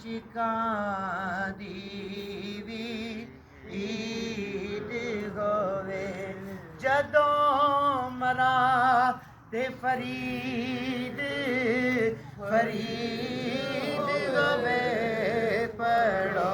आशिकां दी we Eid होवे जदों मरा ते फरीद फरीद होवे पढ़ो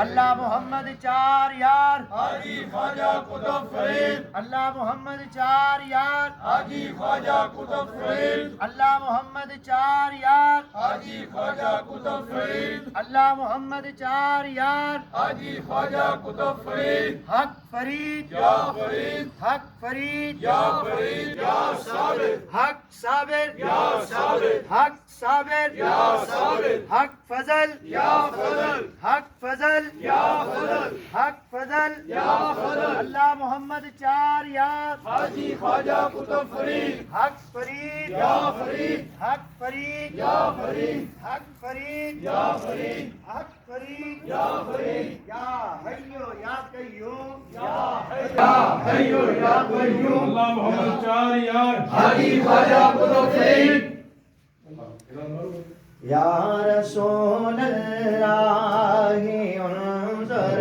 अल्लाह मोहम्मद चार यार हाजी ख्वाजा कुतुब फरीद, अल्लाह मोहम्मद चार यार हाजी ख्वाजा कुतुब फरीद, अल्लाह मोहम्मद चार यार हाजी ख्वाजा कुतुब फरीद, अल्लाह मोहम्मद चार यार हाजी ख्वाजा कुतुब फरीद, हक फरीद या फरीद, हक फरीद या फरीद, या साबिर, हक साबिर या साबिर, हक साबिर या साबिर, हक फजल या फजल, हक फजल या फजल, हक फजल या फजल, अल्लाह मोहम्मद चार यार हाजी ख्वाजा कुतुब फरीद, हक फरीद या फरीद, हक फरीद या फरीद, हक फरीद या फरीद, हक फरीद या फरीद, या हय्यो या कय्यूम या हय्यो या कय्यूम, अल्लाह मोहम्मद चार यार हाजी ख्वाजा कुतुब फरीद, या रसूल अल्लाह उन्ज़ुर